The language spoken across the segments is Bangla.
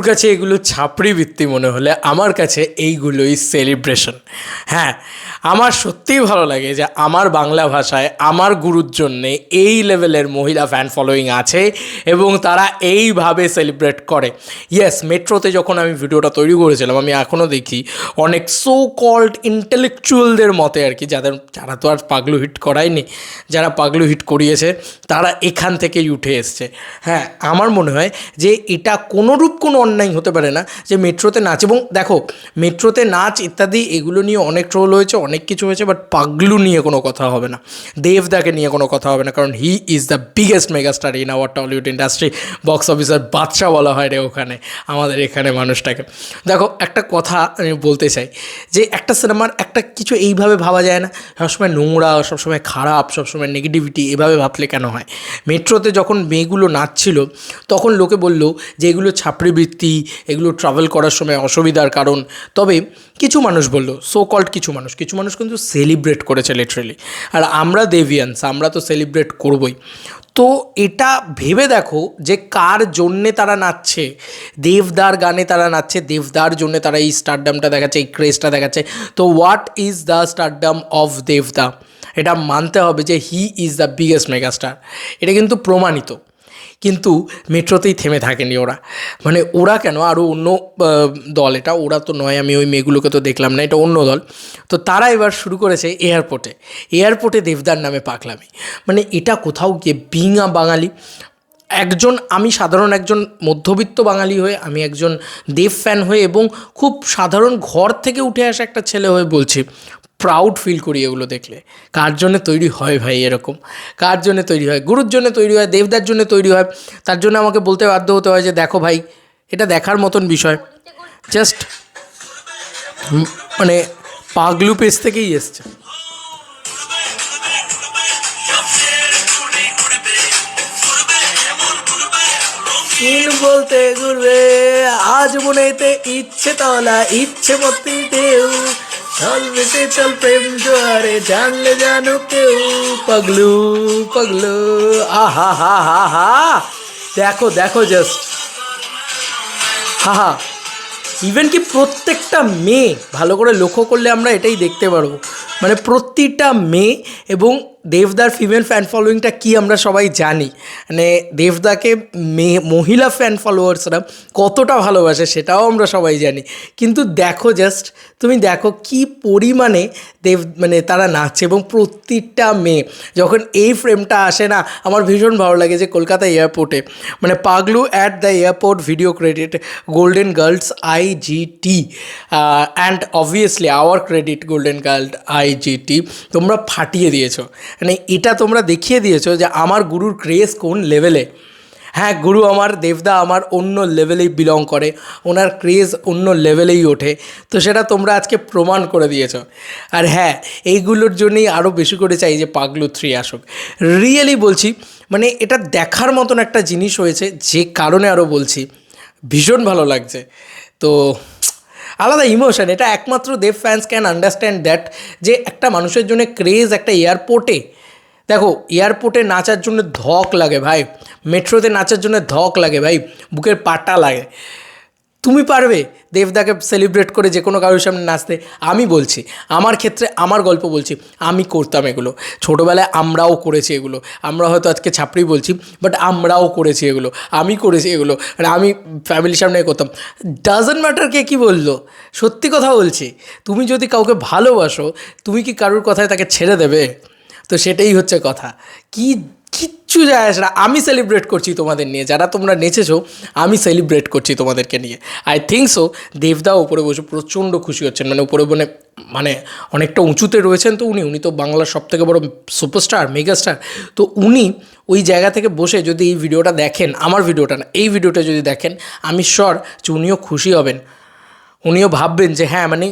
কাছে এগুলো ছাপড়ি বৃত্তি মনে হলে আমার কাছে এইগুলোই সেলিব্রেশন। হ্যাঁ, আমার সত্যিই ভালো লাগে যে আমার বাংলা ভাষায় আমার গুরুর জন্যে এই লেভেলের মহিলা ফ্যান ফলোয়িং আছে এবং তারা এইভাবে সেলিব্রেট করে। ইয়েস, মেট্রোতে যখন আমি ভিডিওটা তৈরি করেছিলাম আমি এখনও দেখি অনেক সো কল্ড ইন্টেলেকচুয়ালদের মতে আর কি, যারা তো আর পাগলু হিট করায়নি, যারা পাগলু হিট করিয়েছে তারা এখান থেকেই উঠে এসছে। হ্যাঁ, আমার মনে হয় যে এটা কোনোরূপ কোনো অন্যায় হতে পারে না যে মেট্রোতে নাচ, এবং দেখো মেট্রোতে নাচ ইত্যাদি এগুলো নিয়ে অনেক ট্রোল হয়েছে, অনেক কিছু হয়েছে, বাট পাগলু নিয়ে কোনো কথা হবে না, দেবদাকে নিয়ে কোনো কথা হবে না, কারণ he is the biggest megastar in our Tollywood industry. Box officer বাদশা বলা হয় রে ওখানে, আমাদের এখানে মানুষটাকে। দেখো একটা কথা আমি বলতে চাই যে একটা সিনেমার একটা কিছু এইভাবে ভাবা যায় না, সবসময় নোংরা, সবসময় খারাপ, সবসময় নেগেটিভিটি, এভাবে ভাবলে কেন হয়? মেট্রোতে যখন মেয়েগুলো নাচছিল তখন লোকে বলল যে এগুলো ছাপড়ি বৃত্তি, এগুলো ট্রাভেল করার সময় অসুবিধার কারণ। তবে কিছু মানুষ বলল, সো কল্ড কিছু মানুষ কিন্তু সেলিব্রেট করেছে লিটারেলি। আর আমরা দেভিয়ান্স, আমরা তো সেলিব্রেট করবই। তো এটা ভেবে দেখো যে কার জন্যে তারা নাচছে। দেবদার গানে তারা নাচছে, দেবদার জন্যে তারা এই স্টারডামটা দেখাচ্ছে, এই ক্রেজটা দেখাচ্ছে। তো what is the stardom of দেবদা? এটা মানতে হবে যে হি ইজ দ্য বিগেস্ট মেগাস্টার, এটা কিন্তু প্রমাণিত। কিন্তু মেট্রোতেই থেমে থাকেনি ওরা, মানে ওরা কেন, আরও অন্য দল, এটা ওরা তো নয়, আমি ওই মেয়েগুলোকে তো দেখলাম না, এটা অন্য দল। তো তারা এবার শুরু করেছে এয়ারপোর্টে দেবদার নামে পাগলামি। মানে এটা কোথাও গিয়ে বিং আ বাঙালি, আমি সাধারণ একজন মধ্যবিত্ত বাঙালি হয়ে, আমি একজন দেব ফ্যান হয়ে এবং খুব সাধারণ ঘর থেকে উঠে আসা একটা ছেলে হয়ে বলছি, প্রাউড ফিল করি এগুলো দেখলে। কার জন্য তৈরি হয় ভাই এরকম? কার জন্য তৈরি হয়? গুরুর জন্য তৈরি হয়, দেবদার জন্য তৈরি হয়। তার জন্য আমাকে বলতে বাধ্য হতে হয় যে দেখো ভাই, এটা দেখার মতন বিষয়। জাস্ট মানে পাগলু পেজ থেকেই এসছে। বলতে ঘুরবে আজ মনেতে ইচ্ছে তলা, ইচ্ছে মতি ঢেউ, চল বেশে চল প্রেম জোয়ারে, জানলে জানো কেউ, পাগলু আহা হা হা হা। দেখো জাস্ট হা। ইভেন কি প্রত্যেকটা মেয়ে, ভালো করে লক্ষ্য করলে আমরা এটাই দেখতে পারবো, মানে প্রতিটা মেয়ে, এবং দেবদার ফিমেল ফ্যান ফলোয়িংটা কি আমরা সবাই জানি, মানে দেবদাকে মহিলা ফ্যান ফলোয়ার্সরা কতটা ভালোবাসে সেটাও আমরা সবাই জানি। কিন্তু দেখো জাস্ট, তুমি দেখো কি পরিমাণে মানে তারা নাচছে, এবং প্রতিটা মেয়ে যখন এই ফ্রেমটা আসে না, আমার ভীষণ ভালো লাগে যে কলকাতা এয়ারপোর্টে, মানে পাগলু at the airport, video credit golden girls IGT, and obviously our credit golden girl IGT। তোমরা ফাটিয়ে দিয়েছো, মানে এটা তোমরা দেখিয়ে দিয়েছো যে আমার গুরুর ক্রেজ কোন লেভেলে। হ্যাঁ, গুরু আমার, দেবদা আমার অন্য লেভেলেই বিলং করে, ওনার ক্রেজ অন্য লেভেলেই ওঠে, তো সেটা তোমরা আজকে প্রমাণ করে দিয়েছো। আর হ্যাঁ, এইগুলোর জন্যই আরও বেশি করে চাই যে পাগলু 3 আসুক। রিয়েলি বলছি, মানে এটা দেখার মতন একটা জিনিস হয়েছে, যে কারণে আরও বলছি ভীষণ ভালো লাগছে। তো আলাদা ইমোশন, এটা একমাত্র দেব ফ্যান্স ক্যান আন্ডারস্ট্যান্ড দ্যাট, যে একটা মানুষের জন্য ক্রেজ একটা এয়ারপোর্টে। দেখো, এয়ারপোর্টে নাচার জন্য ধক লাগে ভাই, মেট্রোতে নাচার জন্য ধক লাগে ভাই, বুকের পাটা লাগে। তুমি পারবে দেবদাকে সেলিব্রেট করে যে কোনো কারোর সামনে নাচতে? আমি বলছি, আমার ক্ষেত্রে আমার গল্প বলছি, আমি করতাম এগুলো ছোটোবেলায়, আমরাও করেছি এগুলো। আমরা হয়তো আজকে ছাপড়ি বলছি, বাট আমরাও করেছি এগুলো, আমি করেছি এগুলো, মানে আমি ফ্যামিলির সামনে করতাম। ডাজন্ট ম্যাটার কে কী বললো, সত্যি কথা বলছি, তুমি যদি কাউকে ভালোবাসো, তুমি কি কারোর কথায় তাকে ছেড়ে দেবে? তো সেটাই হচ্ছে কথা। কিচ্ছু যায় আসে না, আমি সেলিব্রেট করছি তোমাদের নিয়ে, যারা তোমরা নেচেছো আমি সেলিব্রেট করছি তোমাদেরকে নিয়ে। আই থিঙ্ক সো দেবদা ওপরে বসে প্রচণ্ড খুশি হচ্ছেন, মানে উপরে মানে অনেকটা উঁচুতে রয়েছেন তো উনি তো বাংলার সবথেকে বড় সুপারস্টার, মেগাস্টার। তো উনি ওই জায়গা থেকে বসে যদি এই ভিডিওটা দেখেন, আমার ভিডিওটা না, এই ভিডিওটা যদি দেখেন, আমি শিওর যে উনিও খুশি হবেন, উনিও ভাববেন যে হ্যাঁ, মানে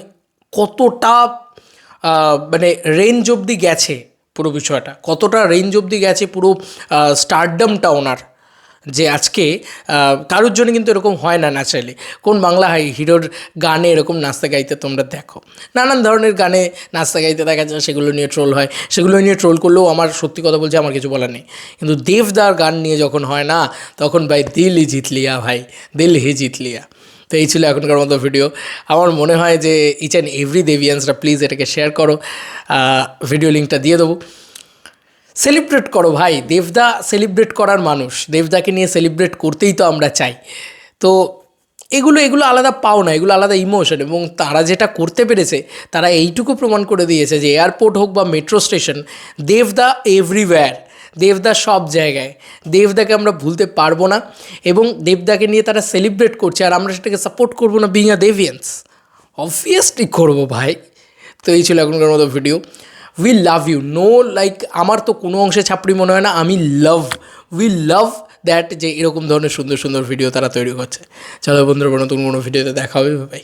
কতটা মানে রেঞ্জ অবধি গেছে পুরো বিষয়টা, কতটা রেঞ্জ অবধি গেছে পুরো স্টারডামটা ওনার, যে আজকে কারোর জন্য কিন্তু এরকম হয় না ন্যাচারালি। কোন বাংলা হিরোর গানে এরকম নাচতে গাইতে তোমরা দেখো? নানান ধরনের গানে নাচতে গাইতে দেখা যায়, সেগুলো নিয়ে ট্রোল হয়, সেগুলো নিয়ে ট্রোল করলেও আমার সত্যি কথা বলছে আমার কিছু বলার নেই। কিন্তু দেবদার গান নিয়ে যখন হয় না, তখন ভাই দিল হি জিত লিয়া, ভাই দিল হি জিত লিয়া। তো এই ছিল এখনকার মতো ভিডিও। আমার মনে হয় যে ইচ অ্যান্ড এভরি দেবিয়ান্সরা প্লিজ এটাকে শেয়ার করো, ভিডিও লিঙ্কটা দিয়ে দেবো। সেলিব্রেট করো ভাই, দেবদা সেলিব্রেট করার মানুষ, দেবদাকে নিয়ে সেলিব্রেট করতেই তো আমরা চাই। তো এগুলো আলাদা পাওনা, এগুলো আলাদা ইমোশন, এবং তারা যেটা করতে পেরেছে তারা এইটুকু প্রমাণ করে দিয়েছে যে এয়ারপোর্ট হোক বা মেট্রো স্টেশন, দেবদা এভরিওয়্যার, দেবদা সব জায়গায়। দেবদাকে আমরা ভুলতে পারবো না, এবং দেবদাকে নিয়ে তারা সেলিব্রেট করছে, আর আমরা সেটাকে সাপোর্ট করবো না বিং আ দেভিয়ান্স? অবভিয়াসলি করবো ভাই। তো এই ছিল এখনকার মতো video. We love you, no like আমার তো কোনো অংশে ছাপড়ি মনে হয় না, উই লাভ দ্যাট যে এরকম ধরনের সুন্দর সুন্দর ভিডিও তারা তৈরি করছে। চলো বন্ধুরা, নতুন কোনো ভিডিওতে দেখা হবে ভাই।